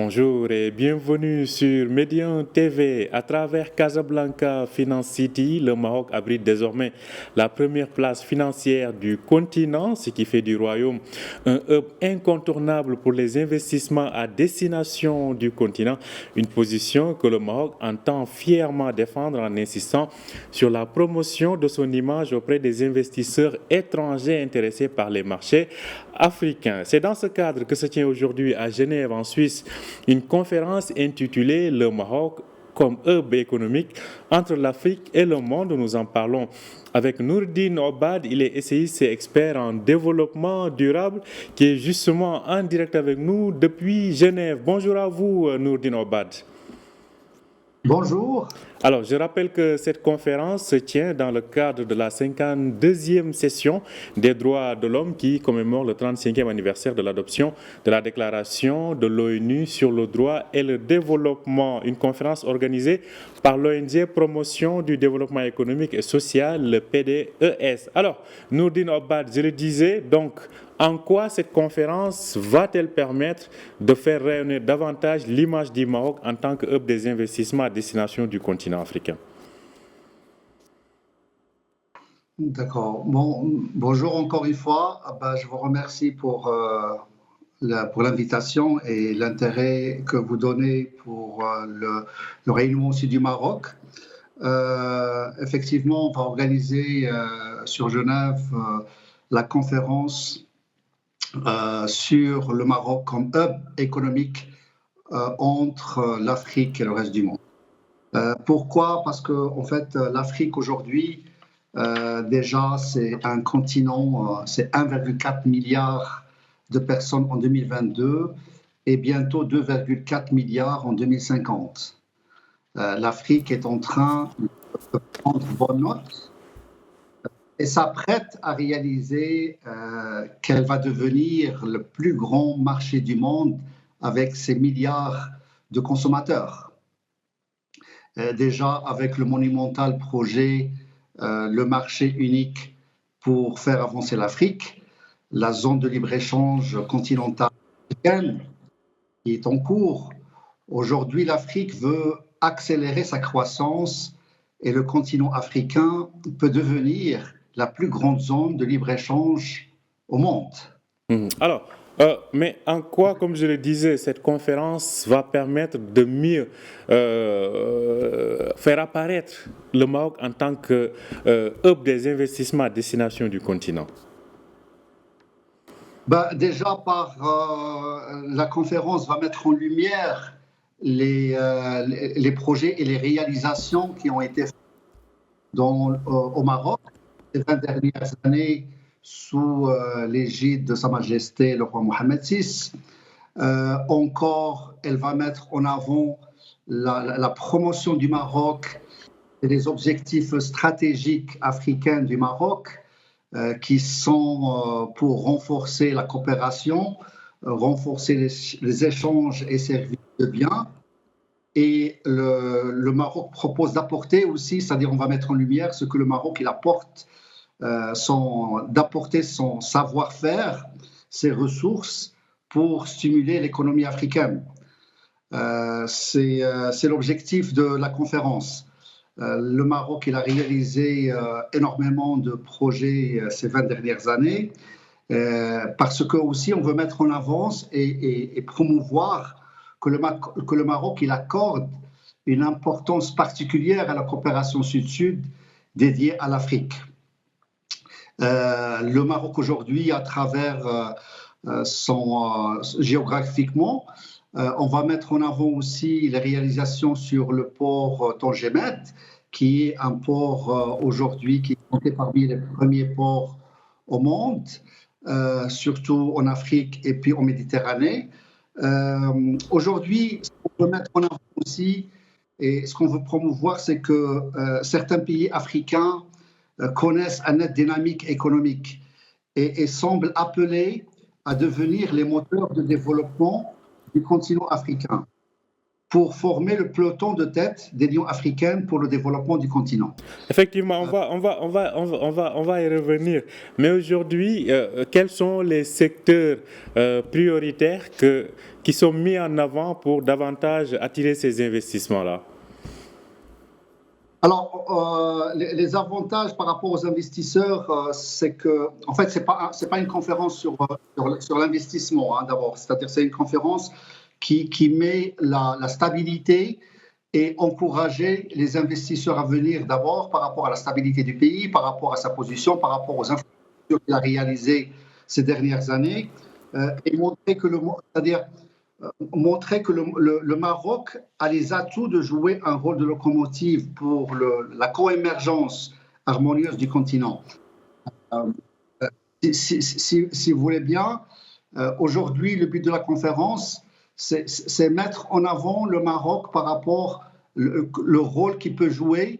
Bonjour et bienvenue sur Médian TV. À travers Casablanca Finance City, le Maroc abrite désormais la première place financière du continent, ce qui fait du royaume un hub incontournable pour les investissements à destination du continent, une position que le Maroc entend fièrement défendre en insistant sur la promotion de son image auprès des investisseurs étrangers intéressés par les marchés africains. C'est dans ce cadre que se tient aujourd'hui à Genève, en Suisse, une conférence intitulée Le Maroc comme hub économique entre l'Afrique et le monde. Nous en parlons avec Nourdine Obad. Il est essayiste et expert en développement durable qui est justement en direct avec nous depuis Genève. Bonjour à vous, Nourdine Obad. Bonjour. Alors, je rappelle que cette conférence se tient dans le cadre de la 52e session des droits de l'homme qui commémore le 35e anniversaire de l'adoption de la déclaration de l'ONU sur le droit et le développement. Une conférence organisée par l'ONG Promotion du développement économique et social, le PDES. Alors, Nourdine Obad, je le disais, donc, en quoi cette conférence va-t-elle permettre de faire rayonner davantage l'image du Maroc en tant que hub des investissements à destination du continent africain? D'accord. Bonjour encore une fois. Je vous remercie pour l'invitation et l'intérêt que vous donnez pour le rayonnement aussi du Maroc. Effectivement, on va organiser sur Genève la conférence sur le Maroc comme hub économique entre l'Afrique et le reste du monde. Pourquoi? Parce que en fait, l'Afrique aujourd'hui, déjà, c'est un continent, c'est 1,4 milliard de personnes en 2022 et bientôt 2,4 milliards en 2050. L'Afrique est en train de prendre bonne note et s'apprête à réaliser qu'elle va devenir le plus grand marché du monde avec ses milliards de consommateurs. Déjà avec le monumental projet, le marché unique pour faire avancer l'Afrique, la zone de libre-échange continentale africaine qui est en cours. Aujourd'hui, l'Afrique veut accélérer sa croissance et le continent africain peut devenir la plus grande zone de libre-échange au monde. Alors, mais en quoi, comme je le disais, cette conférence va permettre de mieux faire apparaître le Maroc en tant que hub des investissements à destination du continent? Déjà, la conférence va mettre en lumière les projets et les réalisations qui ont été faits au Maroc ces 20 dernières années sous l'égide de Sa Majesté le roi Mohamed VI. Encore, elle va mettre en avant la promotion du Maroc et les objectifs stratégiques africains du Maroc qui sont pour renforcer la coopération, renforcer les échanges et services de biens. Et le Maroc propose d'apporter aussi, c'est-à-dire on va mettre en lumière ce que le Maroc il apporte, d'apporter son savoir-faire, ses ressources pour stimuler l'économie africaine. C'est l'objectif de la conférence. Le Maroc il a réalisé énormément de projets ces 20 dernières années parce que aussi on veut mettre en avant et promouvoir que le Maroc il accorde une importance particulière à la coopération sud-sud dédiée à l'Afrique. Le Maroc aujourd'hui, à travers géographiquement, on va mettre en avant aussi les réalisations sur le port Tangemed, qui est un port aujourd'hui qui est compté parmi les premiers ports au monde, surtout en Afrique et puis en Méditerranée. Aujourd'hui, ce qu'on veut mettre en avant aussi et ce qu'on veut promouvoir, c'est que certains pays africains connaissent une nette dynamique économique et semblent appelés à devenir les moteurs de développement du continent africain. pour former le peloton de tête de l'Union africaine pour le développement du continent. Effectivement, on va y revenir. Mais aujourd'hui, quels sont les secteurs prioritaires qui sont mis en avant pour davantage attirer ces investissements-là? Alors, les avantages par rapport aux investisseurs, c'est que, en fait, c'est pas une conférence sur l'investissement, hein, d'abord. C'est-à-dire, c'est une conférence qui met la stabilité et encourager les investisseurs à venir d'abord par rapport à la stabilité du pays, par rapport à sa position, par rapport aux infrastructures qu'il a réalisées ces dernières années, et montrer que le Maroc a les atouts de jouer un rôle de locomotive pour la coémergence harmonieuse du continent. Si vous voulez bien, aujourd'hui, le but de la conférence, c'est mettre en avant le Maroc par rapport le rôle qu'il peut jouer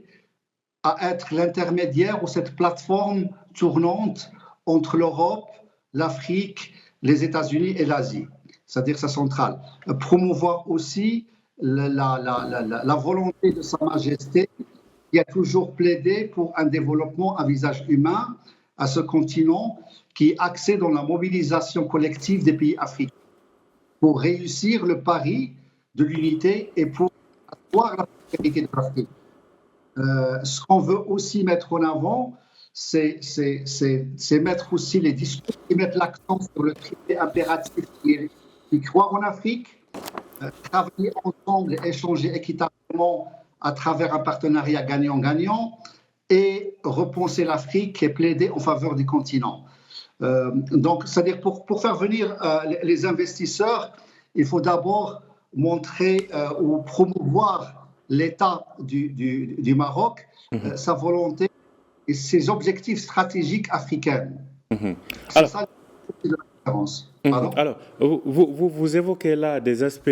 à être l'intermédiaire ou cette plateforme tournante entre l'Europe, l'Afrique, les États-Unis et l'Asie, c'est-à-dire sa centrale. Promouvoir aussi la volonté de Sa Majesté qui a toujours plaidé pour un développement à visage humain à ce continent qui est axé dans la mobilisation collective des pays africains pour réussir le pari de l'unité et pour avoir la prospérité de l'Afrique. Ce qu'on veut aussi mettre en avant, c'est mettre aussi les discours qui mettent l'accent sur le triplé impératif qui croire en Afrique, travailler ensemble et échanger équitablement à travers un partenariat gagnant-gagnant et repenser l'Afrique et plaider en faveur du continent. Donc, c'est-à-dire pour faire venir les investisseurs, il faut d'abord montrer ou promouvoir l'État du Maroc, sa volonté et ses objectifs stratégiques africains. C'est ça la différence. Alors, vous évoquez là des aspects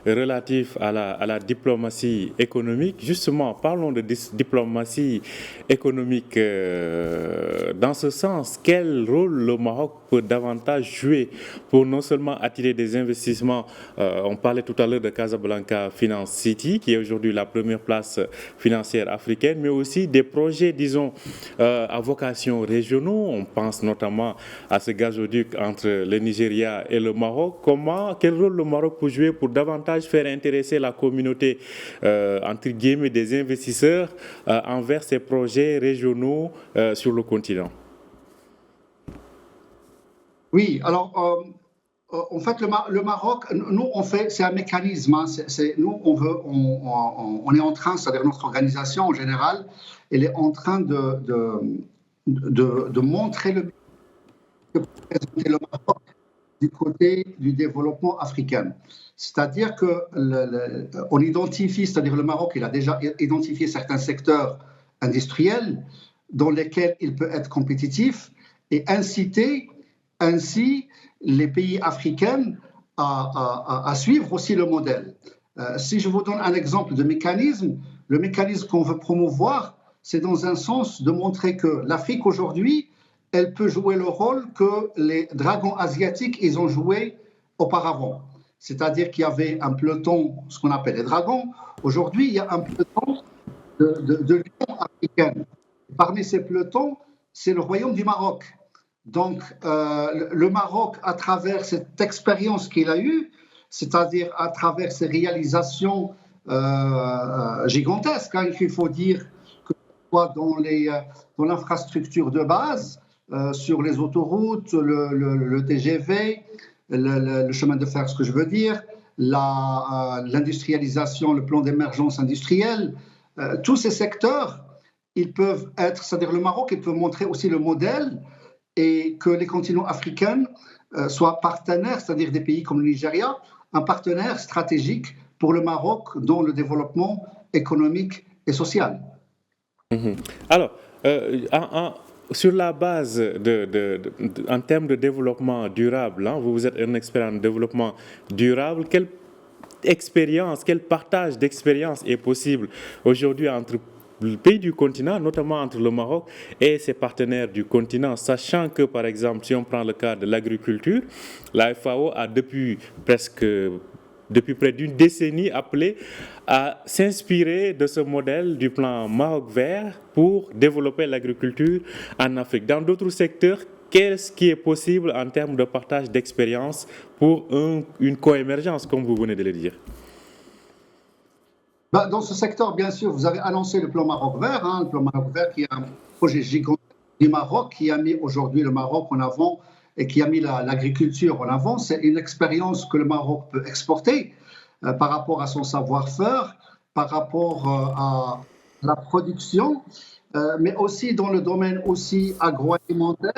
relatifs à la diplomatie économique. Justement, parlons de diplomatie économique. Dans ce sens, quel rôle le Maroc peut davantage jouer pour non seulement attirer des investissements, on parlait tout à l'heure de Casablanca Finance City, qui est aujourd'hui la première place financière africaine, mais aussi des projets, disons, à vocation régionaux. On pense notamment à ce gazoduc entre le Nigeria et le Maroc. Quel rôle le Maroc peut jouer pour davantage faire intéresser la communauté, entre guillemets, des investisseurs envers ces projets régionaux sur le continent? Oui, alors en fait, le Maroc, nous, c'est un mécanisme. Hein, nous, on est en train, c'est-à-dire notre organisation en général, elle est en train de montrer que présenter le Maroc du côté du développement africain. C'est-à-dire qu'on identifie, c'est-à-dire le Maroc, il a déjà identifié certains secteurs industriels dans lesquels il peut être compétitif et inciter ainsi les pays africains à suivre aussi le modèle. Si je vous donne un exemple de mécanisme, le mécanisme qu'on veut promouvoir, c'est dans un sens de montrer que l'Afrique aujourd'hui, elle peut jouer le rôle que les dragons asiatiques, ils ont joué auparavant. C'est-à-dire qu'il y avait un peloton, ce qu'on appelle les dragons. Aujourd'hui, il y a un peloton de lions africains. Parmi ces pelotons, c'est le royaume du Maroc. Donc, le Maroc, à travers cette expérience qu'il a eue, c'est-à-dire à travers ses réalisations gigantesques, hein, il faut dire que ce soit dans l'infrastructure de base, sur les autoroutes, le TGV, le chemin de fer, ce que je veux dire, l'industrialisation, le plan d'émergence industrielle, tous ces secteurs, ils peuvent être, c'est-à-dire le Maroc, il peut montrer aussi le modèle et que les continents africains soient partenaires, c'est-à-dire des pays comme le Nigeria, un partenaire stratégique pour le Maroc dans le développement économique et social. Alors, sur la base en termes de développement durable, hein, vous êtes un expert en développement durable, quelle partage d'expérience est possible aujourd'hui entre le pays du continent, notamment entre le Maroc et ses partenaires du continent, sachant que, par exemple, si on prend le cas de l'agriculture, la FAO a depuis presque depuis près d'une décennie appelé à s'inspirer de ce modèle du plan Maroc vert pour développer l'agriculture en Afrique. Dans d'autres secteurs, qu'est-ce qui est possible en termes de partage d'expérience pour une coémergence, comme vous venez de le dire? Dans ce secteur, bien sûr, vous avez annoncé le plan Maroc vert, le plan Maroc vert qui est un projet gigantesque du Maroc qui a mis aujourd'hui le Maroc en avant et qui a mis l'agriculture en avant. C'est une expérience que le Maroc peut exporter par rapport à son savoir-faire, par rapport à la production, mais aussi dans le domaine aussi agroalimentaire.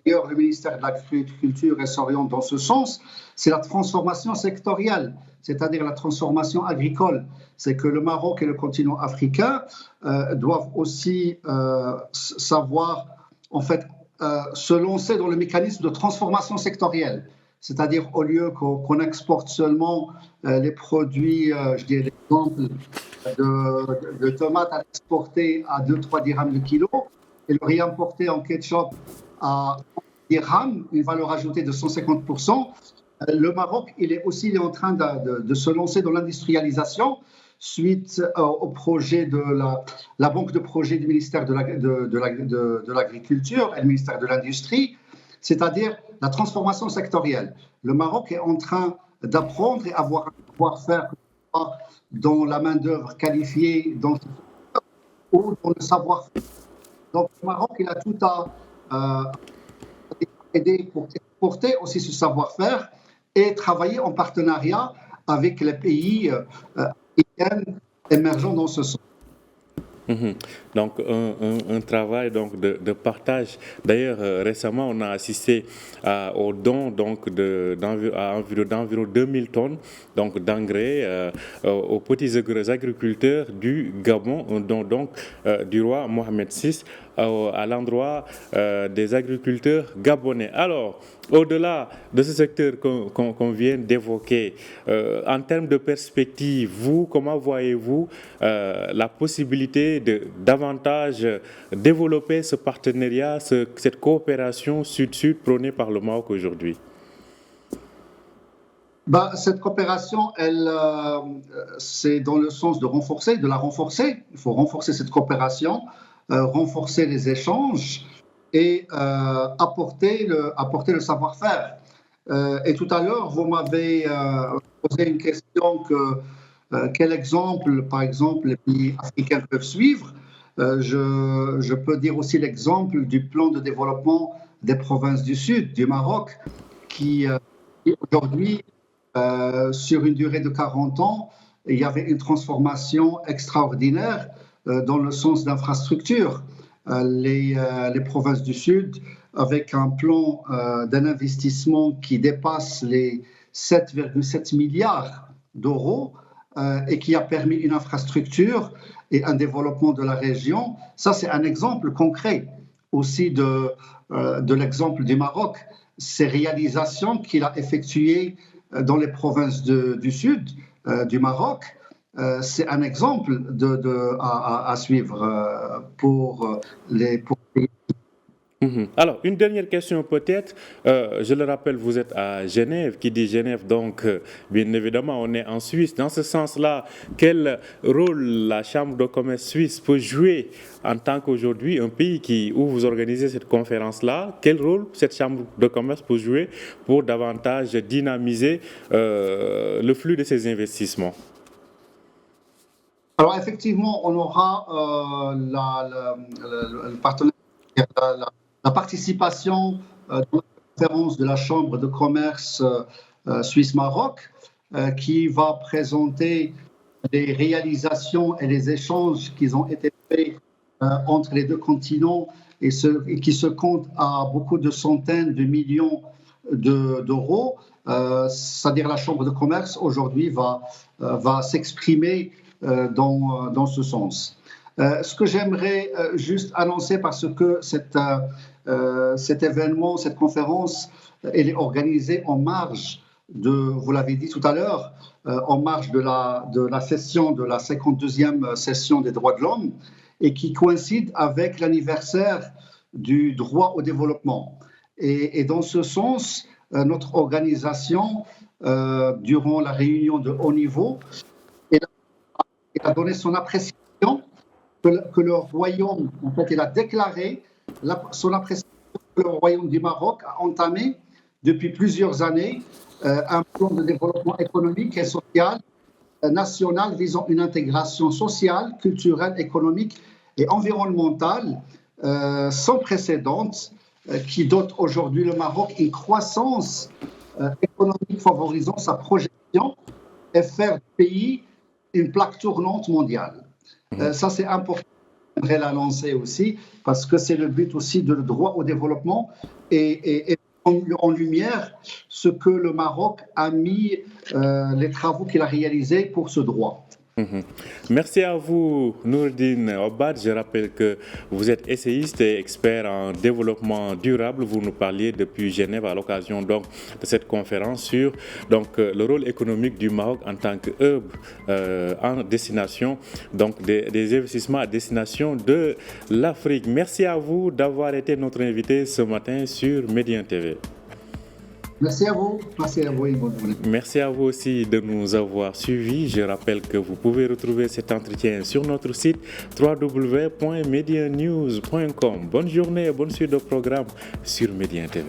D'ailleurs, le ministère de l'Agriculture s'oriente dans ce sens, c'est la transformation sectorielle, c'est-à-dire la transformation agricole. C'est que le Maroc et le continent africain doivent aussi savoir, en fait, se lancer dans le mécanisme de transformation sectorielle. C'est-à-dire, au lieu qu'on exporte seulement les produits, je dirais l'exemple de tomates à exporter à 2-3 dirhams le kilo et le réimporter en ketchup à dirhams, une valeur ajoutée de 150%. Le Maroc, il est en train de se lancer dans l'industrialisation suite au projet de la banque de projets du ministère de l'Agriculture et le ministère de l'Industrie, c'est-à-dire la transformation sectorielle. Le Maroc est en train d'apprendre et avoir un savoir-faire dans la main-d'œuvre qualifiée ou dans le savoir-faire. Donc, le Maroc, il a tout à aider pour exporter aussi ce savoir-faire et travailler en partenariat avec les pays africains émergents dans ce sens. Donc un travail donc de partage. D'ailleurs, récemment, on a assisté au don d'environ 2000 tonnes donc d'engrais aux petits agriculteurs du Gabon, du roi Mohamed VI, à l'endroit des agriculteurs gabonais. Alors, au-delà de ce secteur qu'on vient d'évoquer, en termes de perspective, comment voyez-vous la possibilité de davantage développer ce partenariat, cette coopération sud-sud prônée par le Maroc aujourd'hui? Cette coopération, c'est dans le sens de la renforcer. Il faut renforcer cette coopération, renforcer les échanges et apporter le savoir-faire. Et tout à l'heure, vous m'avez posé une question quel exemple, par exemple, les pays africains peuvent suivre. Je peux dire aussi l'exemple du plan de développement des provinces du Sud, du Maroc, qui aujourd'hui, sur une durée de 40 ans, il y avait une transformation extraordinaire dans le sens d'infrastructures. Les provinces du Sud, avec un plan d'un investissement qui dépasse les 7,7 milliards d'euros et qui a permis une infrastructure et un développement de la région. Ça, c'est un exemple concret aussi de l'exemple du Maroc. Ces réalisations qu'il a effectuées dans les provinces du Sud du Maroc, c'est un exemple à suivre pour les pays. Alors, une dernière question peut-être. Je le rappelle, vous êtes à Genève. Qui dit Genève, donc, bien évidemment, on est en Suisse. Dans ce sens-là, quel rôle la Chambre de commerce suisse peut jouer en tant qu'aujourd'hui un pays où vous organisez cette conférence-là? Quel rôle cette Chambre de commerce peut jouer pour davantage dynamiser le flux de ces investissements? Alors, effectivement, on aura le partenariat, la participation dans la conférence de la Chambre de commerce Suisse-Maroc qui va présenter les réalisations et les échanges qui ont été faits entre les deux continents et qui se comptent à beaucoup de centaines de millions d'euros. C'est-à-dire la Chambre de commerce aujourd'hui va s'exprimer dans ce sens. Ce que j'aimerais juste annoncer, parce que cet événement, cette conférence, elle est organisée en marge vous l'avez dit tout à l'heure, en marge de la session, de la 52e session des droits de l'homme, et qui coïncide avec l'anniversaire du droit au développement. Et dans ce sens, notre organisation durant la réunion de haut niveau. Il a donné son appréciation que le royaume, en fait, il a déclaré son appréciation que le royaume du Maroc a entamé depuis plusieurs années un plan de développement économique et social national visant une intégration sociale, culturelle, économique et environnementale sans précédent qui dote aujourd'hui le Maroc une croissance économique favorisant sa projection et faire du pays une plaque tournante mondiale. Ça, c'est important. J'aimerais l'annoncer aussi parce que c'est le but aussi de le droit au développement et en lumière ce que le Maroc a mis, les travaux qu'il a réalisés pour ce droit. Merci à vous, Nourdine Obad. Je rappelle que vous êtes essayiste et expert en développement durable. Vous nous parliez depuis Genève à l'occasion donc de cette conférence sur le rôle économique du Maroc en tant que hub en destination donc des investissements à destination de l'Afrique. Merci à vous d'avoir été notre invité ce matin sur Médien TV. Merci à vous. Merci à vous et bonne journée. Merci à vous aussi de nous avoir suivis. Je rappelle que vous pouvez retrouver cet entretien sur notre site www.medianews.com. Bonne journée et bonne suite de programme sur Médien TV.